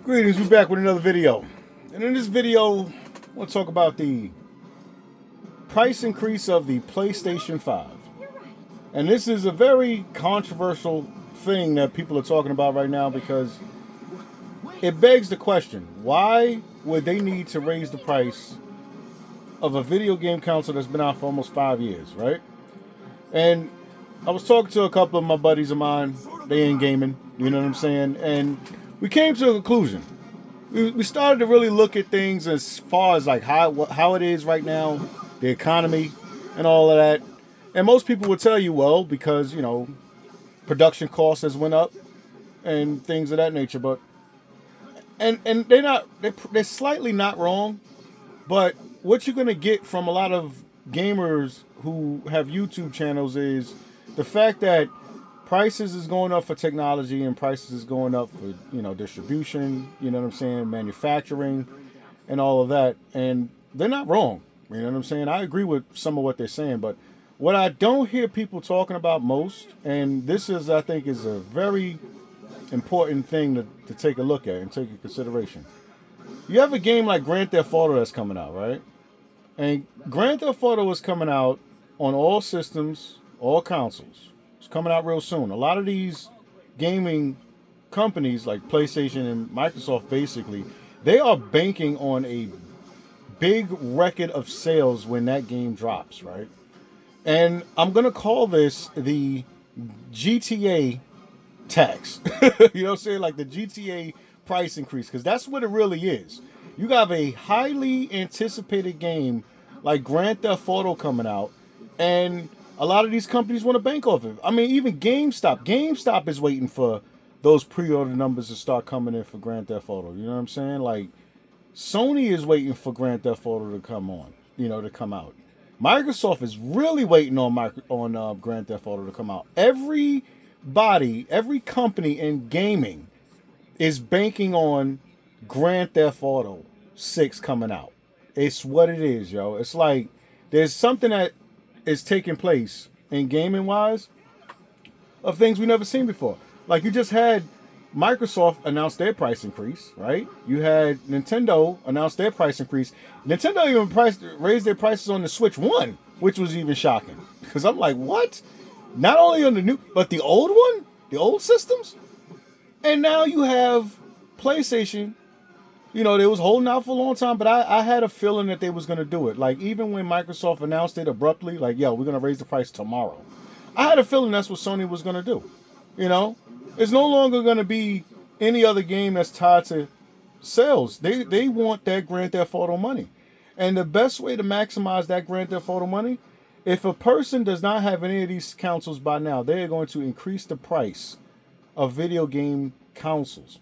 Greetings, we're back with another video. And in this video, we'll talk about the price increase of the PlayStation 5. And this is a very controversial thing that people are talking about right now because it begs the question, why would they need to raise the price of a video game console that's been out for almost 5 years, right? And I was talking to a couple of my buddies of mine. They ain't gaming, you know what I'm saying? And we came to a conclusion. We started to really look at things as far as like how it is right now, the economy, and all of that. And most people would tell you, well, because production costs has went up and things of that nature. But and they're slightly not wrong. But what you're gonna get from a lot of gamers who have YouTube channels is the fact that prices is going up for technology and prices is going up for distribution, you know what I'm saying, manufacturing and all of that. And they're not wrong, you know what I'm saying. I agree with some of what they're saying, but what I don't hear people talking about most, and this is I think is a very important thing to take a look at and take into consideration. You have a game like Grand Theft Auto that's coming out, right? And Grand Theft Auto is coming out on all systems, all consoles. It's coming out real soon. A lot of these gaming companies like PlayStation and Microsoft, basically, they are banking on a big record of sales when that game drops, right? And I'm going to call this the GTA tax. You know what I'm saying? Like the GTA price increase, because that's what it really is. You have a highly anticipated game like Grand Theft Auto coming out, and a lot of these companies want to bank off it. I mean, even GameStop. GameStop is waiting for those pre-order numbers to start coming in for Grand Theft Auto. You know what I'm saying? Like, Sony is waiting for Grand Theft Auto to come on, to come out. Microsoft is really waiting on Grand Theft Auto to come out. Every company in gaming is banking on Grand Theft Auto 6 coming out. It's what it is, yo. It's like there's something that is taking place in gaming wise of things we never seen before. Like you just had Microsoft announce their price increase, right? You had Nintendo announce their price increase. Nintendo even raised their prices on the Switch 1, which was even shocking. Because I'm like, what? Not only on the new, but the old one? The old systems? And now you have PlayStation. They was holding out for a long time, but I had a feeling that they was going to do it. Like, even when Microsoft announced it abruptly, like, yo, we're going to raise the price tomorrow. I had a feeling that's what Sony was going to do. It's no longer going to be any other game that's tied to sales. They want that Grand Theft Auto money. And the best way to maximize that Grand Theft Auto money, if a person does not have any of these consoles by now, they are going to increase the price of video game consoles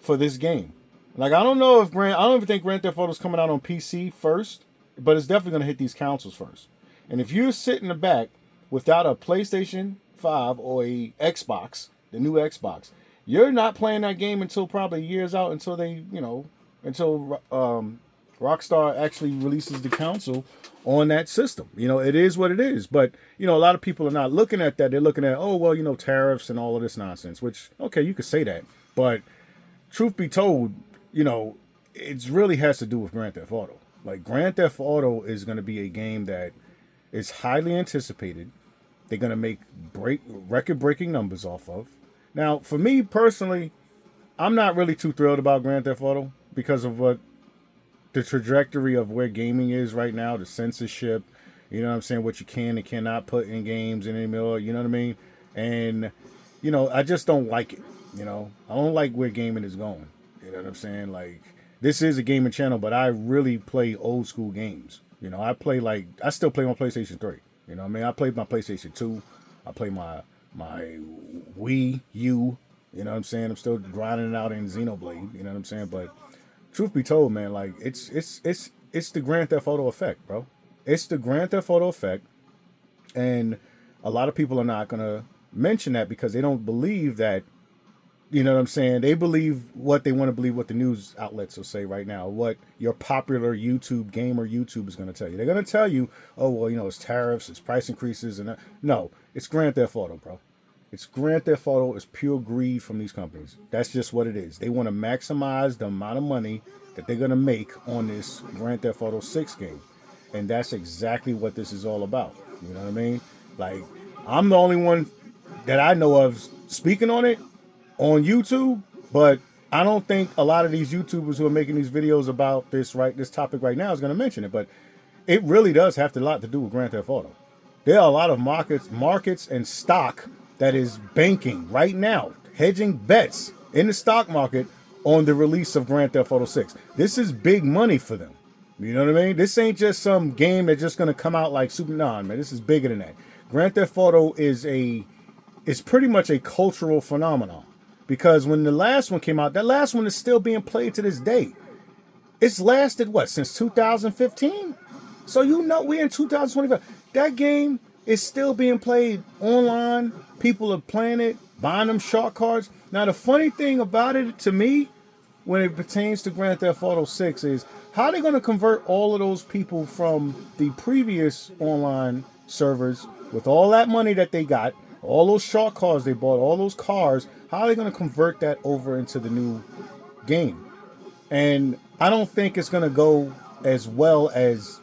for this game. Like, I don't even think Grand Theft Auto is coming out on PC first, but it's definitely going to hit these consoles first. And if you're sitting in the back without a PlayStation 5 or a Xbox, the new Xbox, you're not playing that game until probably years out until Rockstar actually releases the console on that system. It is what it is. But, a lot of people are not looking at that. They're looking at, tariffs and all of this nonsense, which, okay, you could say that. But truth be told, it really has to do with Grand Theft Auto. Like, Grand Theft Auto is going to be a game that is highly anticipated. They're going to make record-breaking numbers off of. Now, for me personally, I'm not really too thrilled about Grand Theft Auto because of what the trajectory of where gaming is right now, the censorship, what you can and cannot put in games anymore, you know what I mean? And, I just don't like it, I don't like where gaming is going. You know what I'm saying? Like, this is a gaming channel, but I really play old school games. I still play on PlayStation 3. I played my PlayStation 2. I play my Wii U. You know what I'm saying? I'm still grinding it out in Xenoblade. You know what I'm saying? But truth be told, man, like it's the Grand Theft Auto effect, bro. It's the Grand Theft Auto effect, and a lot of people are not gonna mention that because they don't believe that. You know what I'm saying? They believe what they want to believe, what the news outlets will say right now, what your popular gamer YouTube is going to tell you. They're going to tell you, oh, well, it's tariffs, it's price increases. No, it's Grand Theft Auto, bro. It's Grand Theft Auto. It's pure greed from these companies. That's just what it is. They want to maximize the amount of money that they're going to make on this Grand Theft Auto 6 game. And that's exactly what this is all about. You know what I mean? Like, I'm the only one that I know of speaking on it on YouTube, but I don't think a lot of these YouTubers who are making these videos about this topic right now is going to mention it. But it really does have a lot to do with Grand Theft Auto. There are a lot of markets and stock that is banking right now, hedging bets in the stock market on the release of Grand Theft Auto 6. This is big money for them. You know what I mean? This ain't just some game that's just going to come out like Super Non, man. This is bigger than that. Grand Theft Auto is pretty much a cultural phenomenon. Because when the last one came out, that last one is still being played to this day. It's lasted, what, since 2015? So you know we're in 2025. That game is still being played online. People are playing it, buying them shark cards. Now, the funny thing about it to me, when it pertains to Grand Theft Auto 6, is how are they going to convert all of those people from the previous online servers with all that money that they got, all those shark cards they bought, all those cars, how are they going to convert that over into the new game? And I don't think it's going to go as well as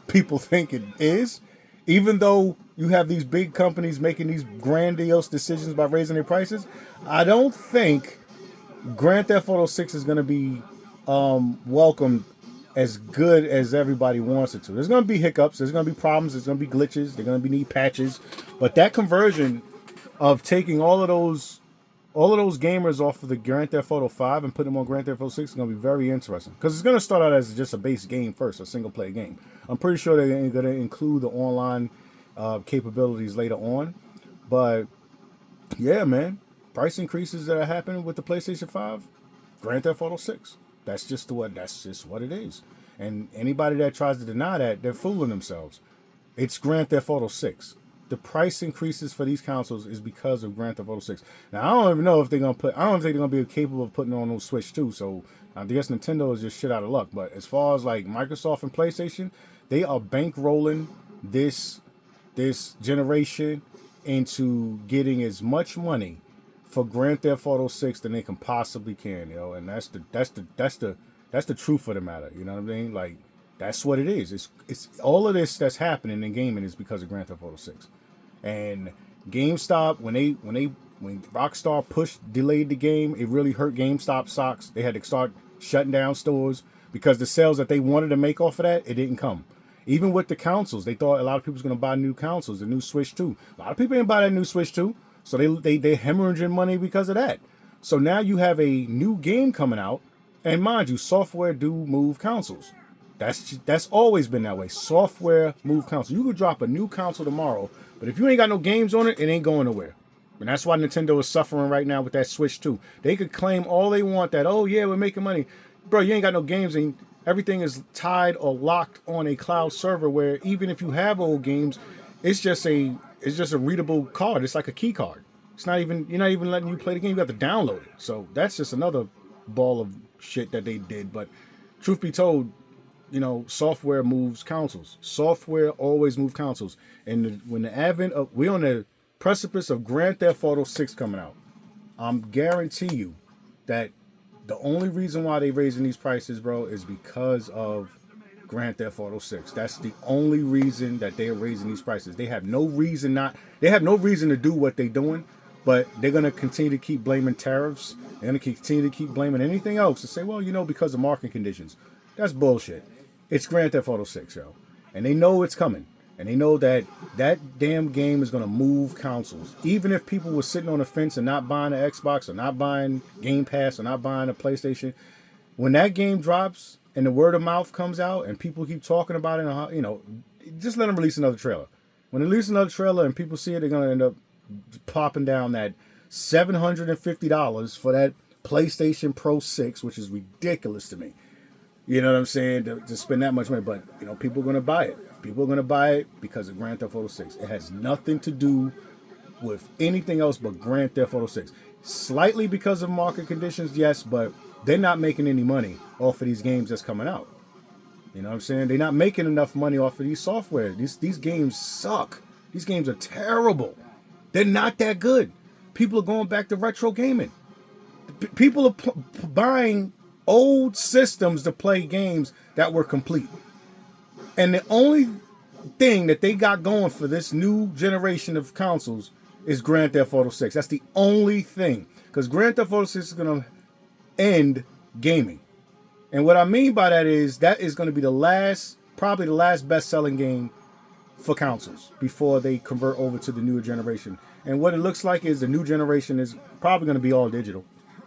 people think it is. Even though you have these big companies making these grandiose decisions by raising their prices, I don't think Grand Theft Auto 6 is going to be welcomed as good as everybody wants it to. There's going to be hiccups. There's going to be problems. There's going to be glitches. There's going to be need patches. But that conversion of taking all of those gamers off of the Grand Theft Auto 5 and putting them on Grand Theft Auto 6 is going to be very interesting. Because it's going to start out as just a base game first, a single-player game. I'm pretty sure they're going to include the online capabilities later on. But, yeah, man. Price increases that are happening with the PlayStation 5, Grand Theft Auto 6. That's just what it is. And anybody that tries to deny that, they're fooling themselves. It's Grand Theft Auto 6. The price increases for these consoles is because of Grand Theft Auto 6. Now, I don't even know if they're going to put... I don't think they're going to be capable of putting it on those Switch 2. So, I guess Nintendo is just shit out of luck. But as far as, like, Microsoft and PlayStation, they are bankrolling this generation into getting as much money for Grand Theft Auto 6 than they can possibly can, yo. And that's the truth of the matter. You know what I mean? Like, that's what it is. It's all of this that's happening in gaming is because of Grand Theft Auto 6. And GameStop, when Rockstar delayed the game, it really hurt GameStop stocks. They had to start shutting down stores because the sales that they wanted to make off of that, it didn't come. Even with the consoles, they thought a lot of people was going to buy new consoles, the new Switch 2. A lot of people didn't buy that new Switch 2, so they hemorrhaging money because of that. So now you have a new game coming out, and mind you, software do move consoles. That's always been that way. Software move consoles. You could drop a new console tomorrow, but if you ain't got no games on it, it ain't going nowhere. And that's why Nintendo is suffering right now with that Switch 2. They could claim all they want that, oh yeah, we're making money. Bro, you ain't got no games, and everything is tied or locked on a cloud server where even if you have old games, it's just a readable card. It's like a key card. You're not even letting you play the game. You have to download it. So that's just another ball of shit that they did. But truth be told, software moves consoles. Software always moves consoles. And when the advent of, we're on the precipice of Grand Theft Auto 6 coming out, I'm guarantee you that the only reason why they're raising these prices, bro, is because of Grand Theft Auto 6. That's the only reason that they're raising these prices. They have no reason to do what they're doing, but they're going to continue to keep blaming tariffs. They're going to continue to keep blaming anything else to say, well, because of market conditions. That's bullshit. It's Grand Theft Auto 6, yo. And they know it's coming. And they know that damn game is going to move consoles. Even if people were sitting on the fence and not buying an Xbox or not buying Game Pass or not buying a PlayStation, when that game drops and the word of mouth comes out and people keep talking about it, just let them release another trailer. When they release another trailer and people see it, they're going to end up popping down that $750 for that PlayStation Pro 6, which is ridiculous to me. You know what I'm saying? To spend that much money. But, people are going to buy it. People are going to buy it because of Grand Theft Auto 6. It has nothing to do with anything else but Grand Theft Auto 6. Slightly because of market conditions, yes, but they're not making any money off of these games that's coming out. You know what I'm saying? They're not making enough money off of these software. These games suck. These games are terrible. They're not that good. people are going back to retro gaming. People are buying old systems to play games that were complete. And the only thing that they got going for this new generation of consoles is Grand Theft Auto 6. That's the only thing. Because Grand Theft Auto 6 is going to end gaming. And what I mean by that is going to be probably the last best-selling game for consoles before they convert over to the newer generation. And what it looks like is the new generation is probably going to be all digital.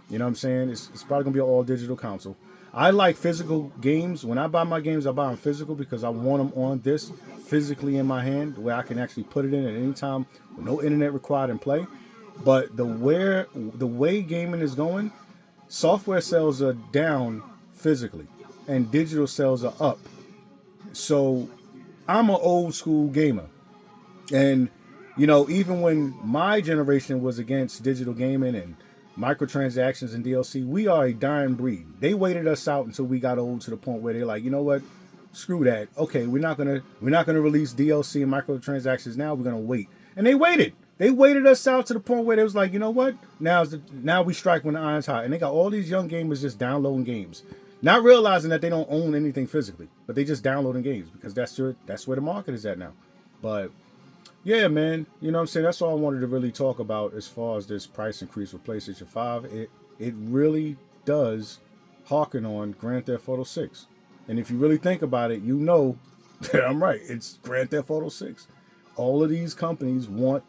You know what I'm saying? It's probably going to be an all digital console. I like physical games. When I buy my games, I buy them physical because I want them on this physically in my hand where I can actually put it in at any time with no internet required and play. But the way gaming is going, software sales are down physically and digital sales are up. So I'm an old school gamer. And, you know, even when my generation was against digital gaming and microtransactions and DLC, we are a dying breed. They waited us out until we got old to the point where they're like, you know what? Screw that. Okay, we're not gonna release DLC and microtransactions now. We're gonna wait. And they waited. They waited us out to the point where they was like, you know what? Now we strike when the iron's hot. And they got all these young gamers just downloading games, not realizing that they don't own anything physically, but they just downloading games because that's where the market is at now. But yeah, man, you know what I'm saying? That's all I wanted to really talk about as far as this price increase for PlayStation 5. It really does harken on Grand Theft Auto 6. And if you really think about it, you know that I'm right. It's Grand Theft Auto 6. All of these companies want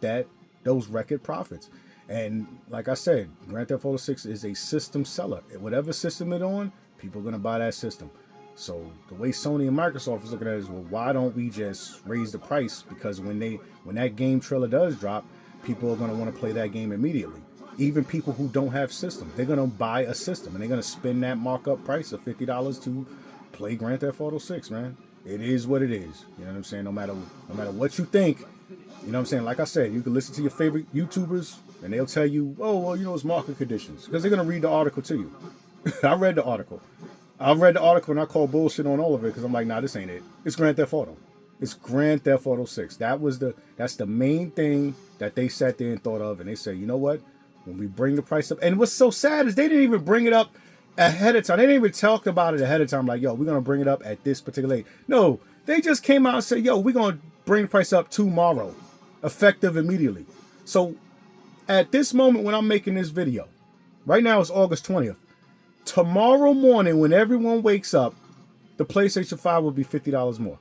those record profits. And like I said, Grand Theft Auto 6 is a system seller. Whatever system it's on, people are going to buy that system. So the way Sony and Microsoft is looking at it is, well, why don't we just raise the price? Because when that game trailer does drop, people are going to want to play that game immediately. Even people who don't have systems, they're going to buy a system and they're going to spend that markup price of $50 to play Grand Theft Auto 6, man. It is what it is. You know what I'm saying? No matter what you think, you know what I'm saying? Like I said, you can listen to your favorite YouTubers and they'll tell you, oh, well, you know, it's market conditions. Because they're going to read the article to you. I read the article. I read the article and I called bullshit on all of it because I'm like, nah, this ain't it. It's Grand Theft Auto. It's Grand Theft Auto 6. That's the main thing that they sat there and thought of. And they said, you know what? When we bring the price up, and what's so sad is they didn't even bring it up ahead of time. They didn't even talk about it ahead of time. Like, yo, we're going to bring it up at this particular date. No, they just came out and said, yo, we're going to bring the price up tomorrow, effective immediately. So at this moment when I'm making this video, right now it's August 20th. Tomorrow morning, when everyone wakes up, the PlayStation 5 will be $50 more.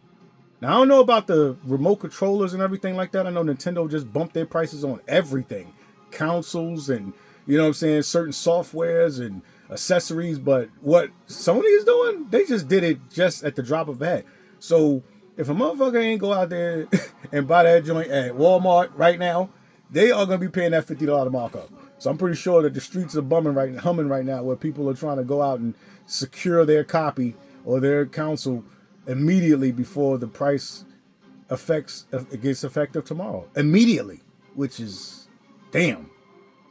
Now, I don't know about the remote controllers and everything like that. I know Nintendo just bumped their prices on everything. Consoles and, you know what I'm saying, certain softwares and accessories. But what Sony is doing, they just did it just at the drop of a hat. So if a motherfucker ain't go out there and buy that joint at Walmart right now, they are going to be paying that $50 markup. So I'm pretty sure that the streets are humming right now where people are trying to go out and secure their copy or their console immediately before the price gets effective tomorrow. Immediately, which is, damn.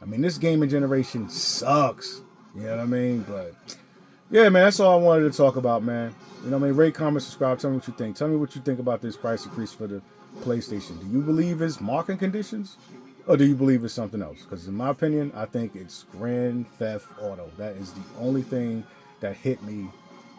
I mean, this gaming generation sucks. You know what I mean? But, yeah, man, that's all I wanted to talk about, man. You know what I mean? Rate, comment, subscribe. Tell me what you think. Tell me what you think about this price increase for the PlayStation. Do you believe it's market conditions? Or do you believe it's something else? Because in my opinion, I think it's Grand Theft Auto. That is the only thing that hit me.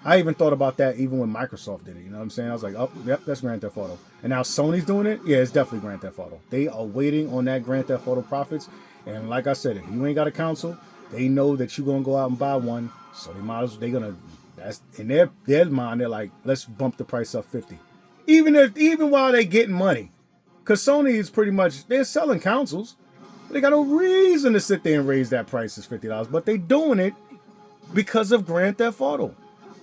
I even thought about that even when Microsoft did it. You know what I'm saying? I was like, oh, yep, that's Grand Theft Auto. And now Sony's doing it. Yeah, it's definitely Grand Theft Auto. They are waiting on that Grand Theft Auto profits. And like I said, if you ain't got a console, they know that you're going to go out and buy one. So they might as well, that's in their mind, they're like, let's bump the price up 50. Even while they're getting money. Because Sony is pretty much, they're selling consoles. They got no reason to sit there and raise that price as $50. But they doing it because of Grand Theft Auto.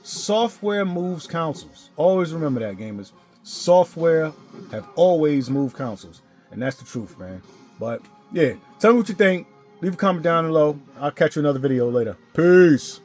Software moves consoles. Always remember that, gamers. Software have always moved consoles. And that's the truth, man. But, yeah. Tell me what you think. Leave a comment down below. I'll catch you in another video later. Peace.